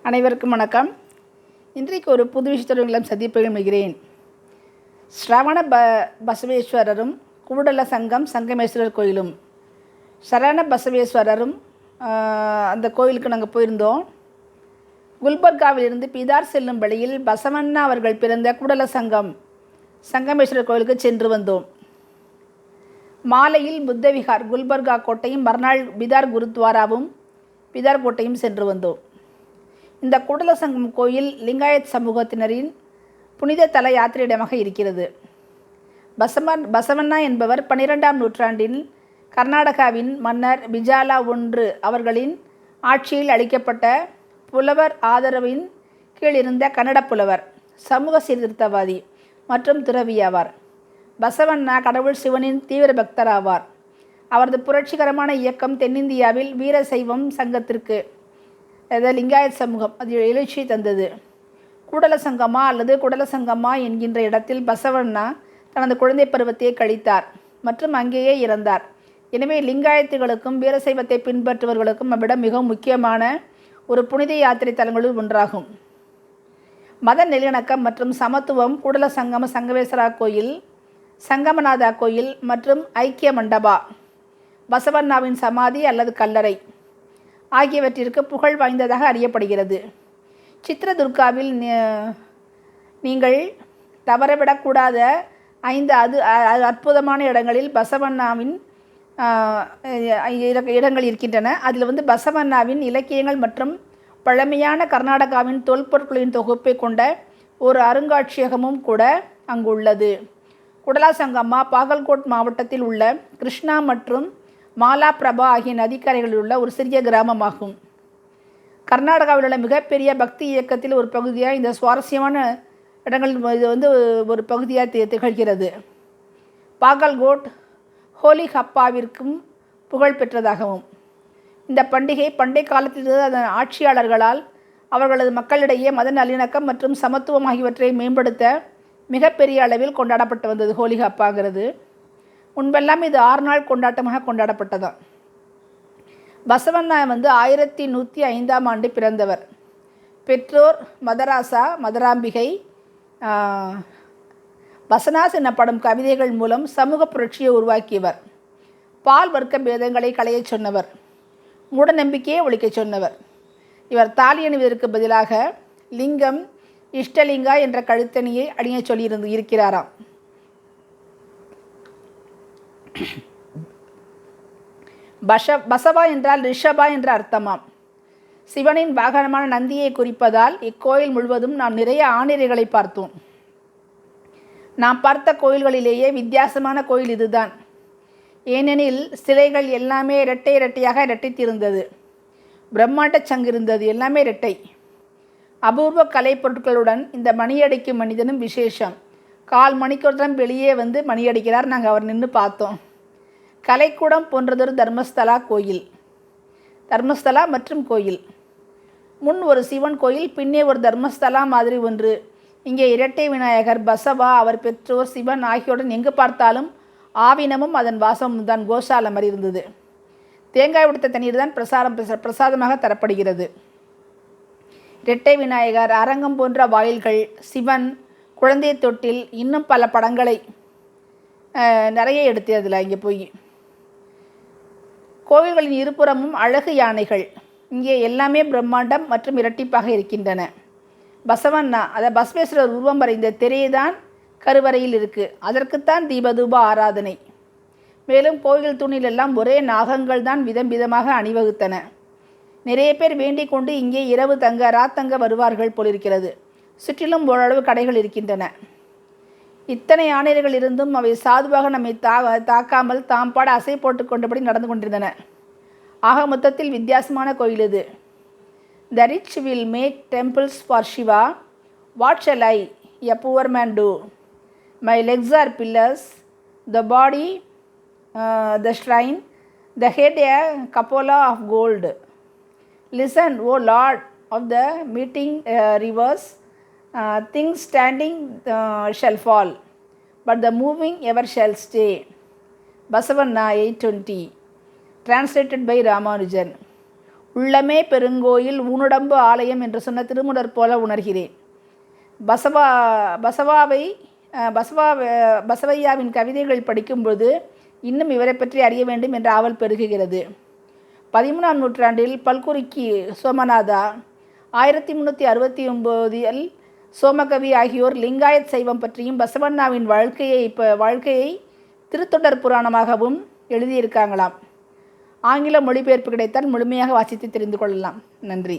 அனைவருக்கும் வணக்கம். இன்றைக்கு ஒரு புது விஷயத்துடன் சந்திப்பதில் மிகிறேன். ஸ்ரவண பசவேஸ்வரரும் கூடல சங்கம் சங்கமேஸ்வரர் கோயிலும். சரவண பசவேஸ்வரரும் அந்த கோயிலுக்கு நாங்கள் போயிருந்தோம். குல்பர்காவிலிருந்து பிதார் செல்லும் வழியில் பசவண்ணா அவர்கள் பிறந்த கூடல சங்கம் சங்கமேஸ்வரர் கோயிலுக்கு சென்று வந்தோம். மாலையில் புத்தவிகார் குல்பர்கா கோட்டையும் மறுநாள் பிதார் குருத்வாராவும் பிதார் கோட்டையும் சென்று வந்தோம். இந்த கூடல சங்கம் கோயில் லிங்காயத் சமூகத்தினரின் புனித தல யாத்திரையிடமாக இருக்கிறது. பசவண்ணா என்பவர் 12ஆம் நூற்றாண்டில் கர்நாடகாவின் மன்னர் பிஜாலா I அவர்களின் ஆட்சியில் அளிக்கப்பட்ட புலவர் ஆதரவின் கீழ் இருந்த கன்னட புலவர், சமூக சீர்திருத்தவாதி மற்றும் துறவியாவார். பசவண்ணா கடவுள் சிவனின் தீவிர பக்தர் ஆவார். அவரது புரட்சிகரமான இயக்கம் தென்னிந்தியாவில் வீரசைவம் சங்கத்திற்கு லிங்காயத் சமூகம் அது எழுச்சி தந்தது. கூடல சங்கமா அல்லது குடல சங்கமா என்கின்ற இடத்தில் பசவண்ணா தனது குழந்தை பருவத்தை கழித்தார் மற்றும் அங்கேயே இறந்தார். எனவே லிங்காயத்துகளுக்கும் வீரசைவத்தை பின்பற்றுபவர்களுக்கும் அவ்விடம் மிகவும் முக்கியமான ஒரு புனித யாத்திரை தலங்களுள் ஒன்றாகும். மத நல்லிணக்கம் மற்றும் சமத்துவம் கூடல சங்கம சங்கமேஸ்வரா கோயில், சங்கமநாதா கோயில் மற்றும் ஐக்கிய மண்டபா, பசவண்ணாவின் சமாதி அல்லது கல்லறை ஆகியவற்றிற்கு புகழ் வாய்ந்ததாக அறியப்படுகிறது. சித்ரதுர்காவில் நீங்கள் தவறவிடக்கூடாத 5 அற்புதமான இடங்களில் பசவண்ணாவின் இடங்கள் இருக்கின்றன. அதில் பசவண்ணாவின் இலக்கியங்கள் மற்றும் பழமையான கர்நாடகாவின் தொல்பொருட்களின் தொகுப்பை கொண்ட ஒரு அருங்காட்சியகமும் கூட அங்கு உள்ளது. குடலா சங்கம்மா பாகல்கோட் மாவட்டத்தில் உள்ள கிருஷ்ணா மற்றும் மாலாபிரபா ஆகிய நதிக்கரைகளில் உள்ள ஒரு சிறிய கிராமமாகும். கர்நாடகாவில் உள்ள மிகப்பெரிய பக்தி இயக்கத்தில் ஒரு பகுதியாக இந்த சுவாரஸ்யமான இடங்கள் இது ஒரு பகுதியாக திகழ்கிறது. பாகல்கோட் ஹோலி ஹப்பாவிற்கும் புகழ் பெற்றதாகவும் இந்த பண்டிகை பண்டை காலத்தில் அதன் ஆட்சியாளர்களால் அவர்களது மக்களிடையே மத நல்லிணக்கம் மற்றும் சமத்துவம் ஆகியவற்றை மேம்படுத்த மிகப்பெரிய அளவில் கொண்டாடப்பட்டு வந்தது. ஹோலி ஹப்பாங்கிறது முன்பெல்லாம் இது 6 நாள் கொண்டாட்டமாக கொண்டாடப்பட்டதாம். பசவண்ணா 1105ஆம் ஆண்டு பிறந்தவர். பெற்றோர் மதராசா மதராம்பிகை. பசனாஸ் எனப்படும் கவிதைகள் மூலம் சமூக புரட்சியை உருவாக்கியவர். பால் வர்க்க பேதங்களை களையச் சொன்னவர். மூட நம்பிக்கையை ஒழிக்கச் சொன்னவர். இவர் தாலி அணிவதற்கு பதிலாக லிங்கம் இஷ்டலிங்கா என்ற கழுத்தணியை அணிய இருக்கிறாராம். பசவா என்றால் ரிஷபா என்ற அர்த்தமாம். சிவனின் வாகனமான நந்தியை குறிப்பதால் இக்கோயில் முழுவதும் நாம் நிறைய ஆணிரைகளை பார்த்தோம். நாம் பார்த்த கோயில்களிலேயே வித்தியாசமான கோயில் இதுதான். ஏனெனில் சிலைகள் எல்லாமே இரட்டையாக இரட்டித்திருந்தது. பிரம்மாண்ட சங்கு இருந்தது, எல்லாமே இரட்டை. அபூர்வ கலை பொருட்களுடன் இந்த மணியடிக்கும் மனிதனும் விசேஷம். 1/4 மணிக்கூடம் வெளியே மணியடிக்கிறார். நாங்கள் அவர் நின்று பார்த்தோம். கலைக்கூடம் போன்றதொரு தர்மஸ்தலா கோயில், தர்மஸ்தலா மற்றும் கோயில். முன் ஒரு சிவன் கோயில், பின்னே ஒரு தர்மஸ்தலா மாதிரி ஒன்று. இங்கே இரட்டை விநாயகர், பசவா, அவர் பெற்றோர் சிவன் ஆகியோருடன் எங்கு பார்த்தாலும் ஆவினமும் அதன் வாசமும் தான். கோசாலை மாதிரி இருந்தது. தேங்காய் உடைத்த தண்ணீர் தான் பிரசாதமாக தரப்படுகிறது. இரட்டை விநாயகர், அரங்கம் போன்ற வாயில்கள், சிவன், குழந்தை தொட்டில், இன்னும் பல படங்களை நிறைய எடுத்து அதில் இங்கே போய். கோவில்களின் இருபுறமும் அழகு யானைகள். இங்கே எல்லாமே பிரம்மாண்டம் மற்றும் இரட்டிப்பாக இருக்கின்றன. பசவண்ணா பஸ்வேஸ்வரர் உருவம் வரைந்த திரைதான் கருவறையில் இருக்குது. அதற்குத்தான் தீபதூப ஆராதனை. மேலும் கோவில் தூணில் எல்லாம் ஒரே நாகங்கள் தான் விதம் விதமாக அணிவகுத்தன. நிறைய பேர் வேண்டிக் கொண்டு இங்கே இரவு ராத்தங்க வருவார்கள் போலிருக்கிறது. சுற்றிலும் ஓரளவு கடைகள் இருக்கின்றன. இத்தனை ஆணையர்கள் இருந்தும் அவை சாதுவாக நம்மை தாக்காமல் தாம்பாட அசை போட்டு கொண்டபடி நடந்து கொண்டிருந்தன. ஆக மொத்தத்தில் வித்தியாசமான கோயில் இது. The rich will make temples for Shiva. What shall I, a poor man, do? My legs are pillars, the body the shrine, the head a cupola of gold. Listen, O Lord of the meeting rivers. Things standing shall fall, but the moving ever shall stay. Basavanna 820. Translated by Ramanujan. உள்ளமே பெருங்கோயில் ஊனுடம்பு ஆலயம் என்று சொன்ன திருமூலர் போல உணர்கிறேன். பசவையாவின் கவிதைகள் படிக்கும்போது இன்னும் இவரை பற்றி அறிய வேண்டும் என்ற ஆவல் பெருகுகிறது. 13ஆம் நூற்றாண்டில் பல்குறிச்சி சோமநாதா, 1369இல் சோமகவி ஆகியோர் லிங்காயத் சைவம் பற்றியும் பசவண்ணாவின் வாழ்க்கையை திருத்தொண்டர் புராணமாகவும் எழுதியிருக்காங்களாம். ஆங்கில மொழிபெயர்ப்பு கிடைத்தால் முழுமையாக வாசித்து தெரிந்து கொள்ளலாம். நன்றி.